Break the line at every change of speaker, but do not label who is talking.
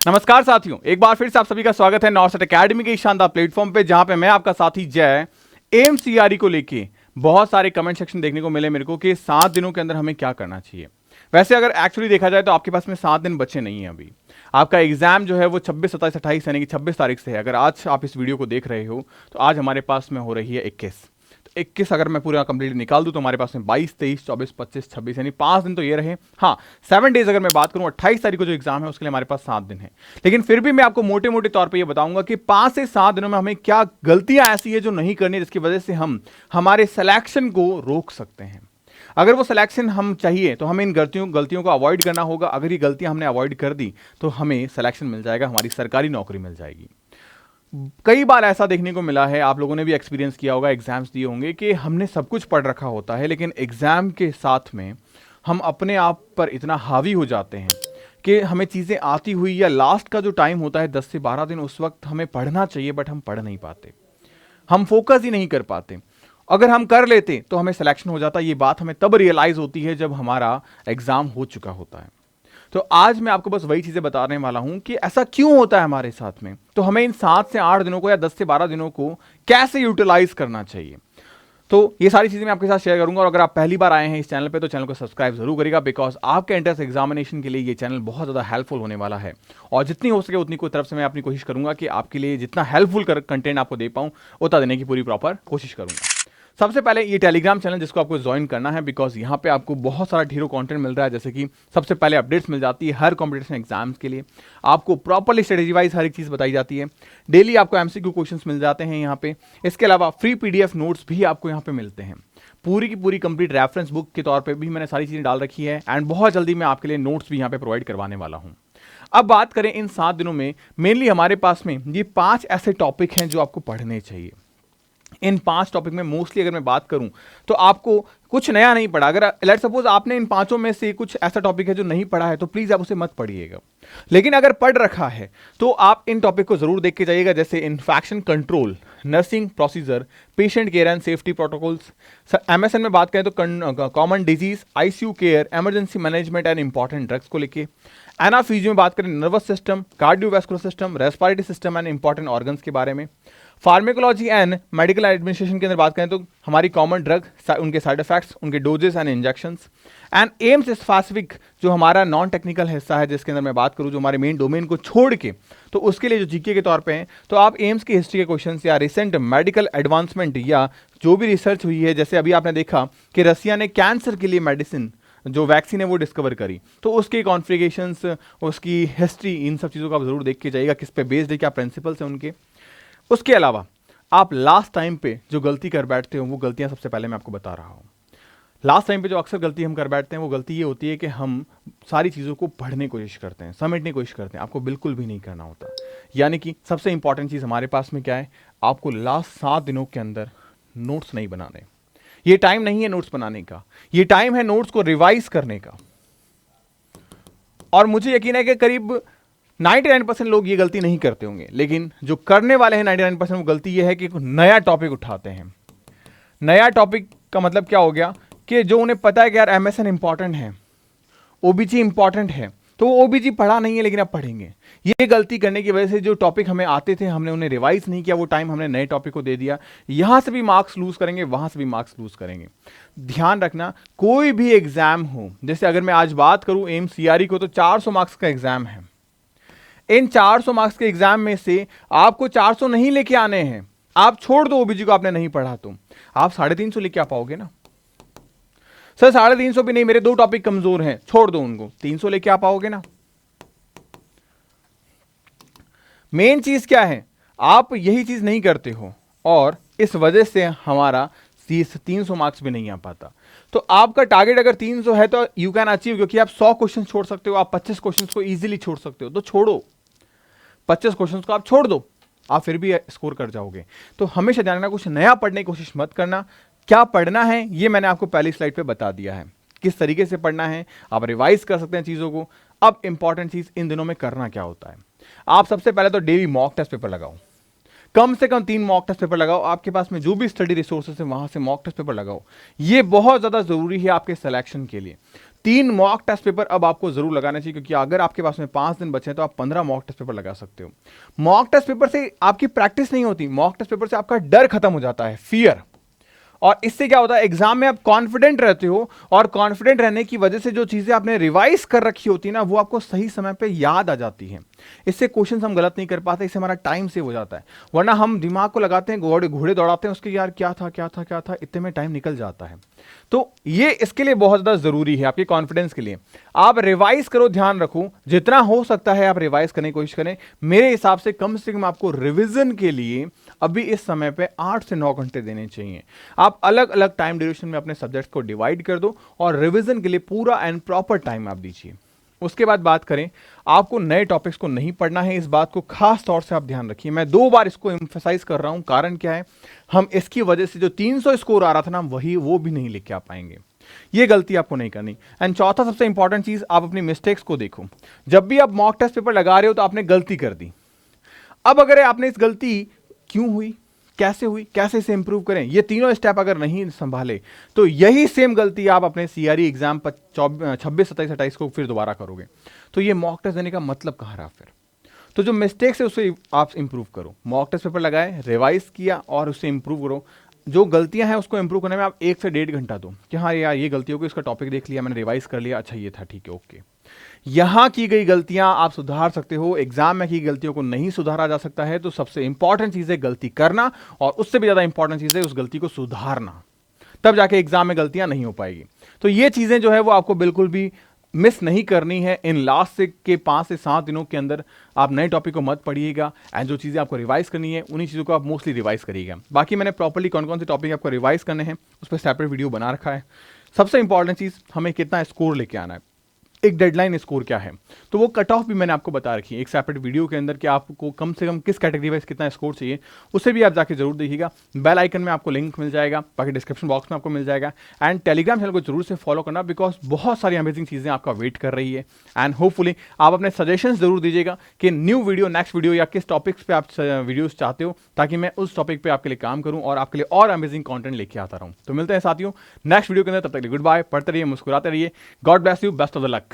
नमस्कार साथियों, एक बार फिर से आप सभी का स्वागत है नॉर्थ एकेडमी के शानदार प्लेटफॉर्म पे, जहां पे मैं आपका साथी जय एम्स सीआरई को लेके बहुत सारे कमेंट सेक्शन देखने को मिले मेरे को कि 7 दिनों के अंदर हमें क्या करना चाहिए। वैसे अगर एक्चुअली देखा जाए तो आपके पास में 7 दिन बचे नहीं है। अभी आपका एग्जाम जो है वो 26, 27, 28 यानी कि 26 तारीख से है। अगर आज आप इस वीडियो को देख रहे हो तो आज हमारे पास में हो रही है 21 अगर मैं पूरा कंप्लीट निकाल दूं तो हमारे पास में 22, 23, 24, 25, 26 यानी 5 दिन तो ये रहे। हाँ, 7 डेज अगर मैं बात करूं 28 तारीख को जो एग्जाम है उसके लिए हमारे पास 7 दिन है। लेकिन फिर भी मैं आपको मोटे मोटे तौर पे ये बताऊंगा कि 5 से 7 दिनों में हमें क्या गलतियां ऐसी है जो नहीं करनी, जिसकी वजह से हम हमारे सिलेक्शन को रोक सकते हैं। अगर वो सिलेक्शन हम चाहिए तो हमें इन गलतियों को अवॉइड करना होगा। अगर ये गलतियां हमने अवॉइड कर दी तो हमें सिलेक्शन मिल जाएगा, हमारी सरकारी नौकरी मिल जाएगी। कई बार ऐसा देखने को मिला है, आप लोगों ने भी एक्सपीरियंस किया होगा, एग्जाम्स दिए होंगे कि हमने सब कुछ पढ़ रखा होता है लेकिन एग्जाम के साथ में हम अपने आप पर इतना हावी हो जाते हैं कि हमें चीज़ें आती हुई या लास्ट का जो टाइम होता है 10 से 12 दिन, उस वक्त हमें पढ़ना चाहिए बट हम पढ़ नहीं पाते, हम फोकस ही नहीं कर पाते। अगर हम कर लेते तो हमें सिलेक्शन हो जाता। ये बात हमें तब रियलाइज होती है जब हमारा एग्जाम हो चुका होता है। तो आज मैं आपको बस वही चीजें बताने वाला हूं कि ऐसा क्यों होता है हमारे साथ में, तो हमें इन 7 से 8 दिनों को या 10 से 12 दिनों को कैसे यूटिलाइज करना चाहिए। तो ये सारी चीजें मैं आपके साथ शेयर करूंगा। और अगर आप पहली बार आए हैं इस चैनल पे तो चैनल को सब्सक्राइब जरूर करिएगा, बिकॉज आपके एंट्रेंस एग्जामिनेशन के लिए ये चैनल बहुत ज्यादा हेल्पफुल होने वाला है। और जितनी हो सके उतनी को तरफ से मैं अपनी कोशिश करूंगा कि आपके लिए जितना हेल्पफुल कंटेंट आपको दे पाऊं उतना देने की पूरी प्रॉपर कोशिश करूंगा। सबसे पहले ये टेलीग्राम चैनल जिसको आपको ज्वाइन करना है, बिकॉज यहाँ पे आपको बहुत सारा ढेरों कंटेंट मिल रहा है। जैसे कि सबसे पहले अपडेट्स मिल जाती है हर कॉम्पिटिशन एग्जाम्स के लिए, आपको प्रॉपरली स्ट्रेटेजी वाइज हर एक चीज़ बताई जाती है। डेली आपको एमसीक्यू क्वेश्चंस मिल जाते हैं यहाँ पे। इसके अलावा फ्री पीडीएफ नोट्स भी आपको यहाँ पे मिलते हैं। पूरी की पूरी कंप्लीट रेफरेंस बुक के तौर पर भी मैंने सारी चीज़ें डाल रखी है। एंड बहुत जल्दी मैं आपके लिए नोट्स भी यहाँ पे प्रोवाइड करवाने वाला हूँ। अब बात करें इन 7 दिनों में, मेनली हमारे पास में ये 5 ऐसे टॉपिक हैं जो आपको पढ़ने चाहिए। इन 5 टॉपिक में मोस्टली अगर मैं बात करूं तो आपको कुछ नया नहीं पढ़ा। अगर लेट्स सपोज आपने इन 5 में से कुछ ऐसा टॉपिक है जो नहीं पढ़ा है तो प्लीज आप उसे मत पढ़िएगा। लेकिन अगर पढ़ रखा है तो आप इन टॉपिक को जरूर देख के जाइएगा, जैसे infection control, nursing procedure, patient care and safety protocols. MSN में बात करें तो common disease, ICU care, emergency management and important drugs को लेके। एनाफीजियो में बात करें nervous system, cardiovascular system, respiratory system and important organs के बारे में। फार्मेकोलॉजी एंड मेडिकल एडमिनिस्ट्रेशन के अंदर बात करें तो हमारी कॉमन ड्रग, उनके साइड इफेक्ट्स, उनके doses and injections. And AIIMS specific जो हमारा नॉन टेक्निकल हिस्सा है, जिसके अंदर मैं बात करूं जो हमारे मेन डोमेन को छोड़ के, तो उसके लिए जो जीके के तौर पे हैं तो आप एम्स की हिस्ट्री के क्वेश्चंस या रिसेंट मेडिकल एडवांसमेंट या जो भी रिसर्च हुई है, जैसे अभी आपने देखा कि रसिया ने कैंसर के लिए मेडिसिन जो वैक्सीन है वो डिस्कवर करी, तो उसके कॉन्फ़िगरेशंस, उसकी हिस्ट्री, इन सब चीज़ों को आप जरूर देख के जाइएगा, किस पे बेस्ड है, क्या प्रिंसिपल्स हैं उनके। उसके अलावा आप लास्ट टाइम पे जो गलती कर बैठते हो वो गलतियां सबसे पहले मैं आपको बता रहा हूं। लास्ट टाइम पे जो अक्सर गलती हम कर बैठते हैं वो गलती ये होती है कि हम सारी चीज़ों को पढ़ने की कोशिश करते हैं, समेटने की कोशिश करते हैं। आपको बिल्कुल भी नहीं करना होता। यानी कि सबसे इंपॉर्टेंट चीज़ हमारे पास में क्या है, आपको लास्ट 7 दिनों के अंदर नोट्स नहीं बनाने। ये टाइम नहीं है नोट्स बनाने का, ये टाइम है नोट्स को रिवाइज करने का। और मुझे यकीन है कि करीब 99% लोग ये गलती नहीं करते होंगे, लेकिन जो करने वाले हैं 99% वो गलती ये है कि नया टॉपिक उठाते हैं। नया टॉपिक का मतलब क्या हो गया कि जो उन्हें पता है कि यार एमएसएन इंपॉर्टेंट है, ओबीजी इंपॉर्टेंट है, तो वो ओबीजी पढ़ा नहीं है लेकिन अब पढ़ेंगे। ये गलती करने की वजह से जो टॉपिक हमें आते थे हमने उन्हें रिवाइज नहीं किया, वो टाइम हमने नए टॉपिक को दे दिया। यहां से भी मार्क्स लूज करेंगे, वहां से भी मार्क्स लूज करेंगे। ध्यान रखना, कोई भी एग्जाम हो, जैसे अगर मैं आज बात करूं एम्स सीआरई को, तो 400 मार्क्स का एग्जाम है। इन 400 मार्क्स के एग्जाम में से आपको 400 नहीं लेके आने हैं। आप छोड़ दो ओबीजी को, आपने नहीं पढ़ा तो आप 350 लेके आ पाओगे ना। सर 350 भी नहीं, मेरे 2 टॉपिक कमजोर हैं, छोड़ दो उनको, 300 लेके आ पाओगे ना। मेन चीज क्या है, आप यही चीज नहीं करते हो और इस वजह से हमारा 300 मार्क्स भी नहीं आ पाता। तो आपका टारगेट अगर 300 है तो यू कैन अचीव, क्योंकि आप 100 क्वेश्चन छोड़ सकते हो, आप 25 क्वेश्चन को इजीली छोड़ सकते हो, तो छोड़ो 25 क्वेश्चंस को, आप छोड़ दो, आप फिर भी स्कोर कर जाओगे। तो हमेशा ध्यान रखना, कुछ नया पढ़ने की कोशिश मत करना। क्या पढ़ना है ये मैंने आपको पहली स्लाइड पे बता दिया है, किस तरीके से पढ़ना है, आप रिवाइज कर सकते हैं चीज़ों को। अब इंपॉर्टेंट चीज़ इन दिनों में करना क्या होता है, आप सबसे पहले तो डेली मॉक टेस्ट पेपर लगाओ। कम से कम 3 मॉक टेस्ट पेपर लगाओ, आपके पास में जो भी स्टडी रिसोर्सेस है वहां से मॉक टेस्ट पेपर लगाओ। ये बहुत ज्यादा जरूरी है आपके सिलेक्शन के लिए। 3 मॉक टेस्ट पेपर अब आपको जरूर लगाना चाहिए, क्योंकि अगर आपके पास में 5 दिन बचे हैं तो आप 15 मॉक टेस्ट पेपर लगा सकते हो। मॉक टेस्ट पेपर से आपकी प्रैक्टिस नहीं होती, मॉक टेस्ट पेपर से आपका डर खत्म हो जाता है, फियर। और इससे क्या होता है, एग्जाम में आप कॉन्फिडेंट रहते हो, और कॉन्फिडेंट रहने की वजह से जो चीजें आपने रिवाइज कर रखी होती है ना, वो आपको सही समय पे याद आ जाती है। इससे क्वेश्चंस हम गलत नहीं कर पाते, इससे हमारा टाइम सेव हो जाता है। वरना हम दिमाग को लगाते हैं, घोड़े दौड़ाते हैं उसके, यार क्या था क्या था क्या था, इतने में टाइम निकल जाता है। तो ये इसके लिए बहुत ज्यादा जरूरी है, आपके कॉन्फिडेंस के लिए। आप रिवाइज करो, ध्यान रखो, जितना हो सकता है आप रिवाइज करने की कोशिश करें। मेरे हिसाब से कम आपको रिवीजन के लिए अभी इस समय पे 8 से 9 घंटे देने चाहिए। आप अलग अलग टाइम ड्यूरेशन में अपने सब्जेक्ट को डिवाइड कर दो और रिवीजन के लिए पूरा एंड प्रॉपर टाइम आप दीजिए। उसके बाद बात करें, आपको नए टॉपिक्स को नहीं पढ़ना है, इस बात को खास तौर से आप ध्यान रखिए। मैं 2 बार इसको एम्फसाइज कर रहा हूं, कारण क्या है, हम इसकी वजह से जो 300 स्कोर आ रहा था ना, वो भी नहीं लेके आ पाएंगे। ये गलती आपको नहीं करनी। एंड चौथा सबसे इंपॉर्टेंट चीज, आप अपनी मिस्टेक्स को देखो। जब भी आप मॉक टेस्ट पेपर लगा रहे हो तो आपने गलती कर दी। अब अगर आपने इस गलती क्यों हुई, कैसे इसे इंप्रूव करें, ये तीनों स्टेप अगर नहीं संभाले तो यही सेम गलती आप अपने सीआरई एग्जाम 26, 27, 28 को फिर दोबारा करोगे। तो ये मॉक टेस्ट देने का मतलब कहाँ रहा फिर। तो जो मिस्टेक्स है उसे आप इंप्रूव करो। मॉक टेस्ट पेपर लगाए, रिवाइज किया और उससे इंप्रूव करो। जो गलतियां हैं उसको इंप्रूव करने में आप 1 से 1.5 घंटा दो, कि हाँ यार ये गलती होगी, इसका टॉपिक देख लिया मैंने, रिवाइज कर लिया, अच्छा ये था, ठीक है, ओके। यहां की गई गलतियां आप सुधार सकते हो, एग्जाम में की गलतियों को नहीं सुधारा जा सकता है। तो सबसे इंपॉर्टेंट चीज है गलती करना, और उससे भी ज्यादा इंपॉर्टेंट चीज है उस गलती को सुधारना, तब जाके एग्जाम में गलतियां नहीं हो पाएगी। तो ये चीजें जो है वो आपको बिल्कुल भी मिस नहीं करनी है। इन लास्ट से के 5 से 7 दिनों के अंदर आप नए टॉपिक को मत पढ़िएगा, एंड जो चीज़ें आपको रिवाइज करनी है उन्हीं चीज़ों को आप मोस्टली रिवाइज करिएगा। बाकी मैंने प्रॉपर्ली कौन कौन से टॉपिक आपको रिवाइज करने हैं उस पर सेपरेट वीडियो बना रखा है। सबसे इंपॉर्टेंट चीज़, हमें कितना स्कोर लेके आना है, एक डेडलाइन स्कोर क्या है, तो वो कट ऑफ भी मैंने आपको बता रखी है एक सेपरेट वीडियो के अंदर, कि आपको कम से कम किस कैटेगरी वाइज कितना स्कोर चाहिए, उसे भी आप जाके जरूर देखिएगा। बेल आइकन में आपको लिंक मिल जाएगा, बाकी डिस्क्रिप्शन बॉक्स में आपको मिल जाएगा। एंड टेलीग्राम चैनल को जरूर से फॉलो करना, बिकॉज बहुत सारी अमेजिंग चीज़ें आपका वेट कर रही है। एंड होपफुली आप अपने सजेशन जरूर दीजिएगा कि न्यू वीडियो, नेक्स्ट वीडियो या किस टॉपिक्स पे आप वीडियोस चाहते हो, ताकि मैं उस टॉपिक पे आपके लिए काम करूं और आपके लिए और अमेजिंग कंटेंट लेके आता रहूं। तो मिलते हैं साथियों नेक्स्ट वीडियो के अंदर, तब तक गुड बाय, पढ़ते रहिए, मुस्कुराते रहिए, God bless you, best of the luck.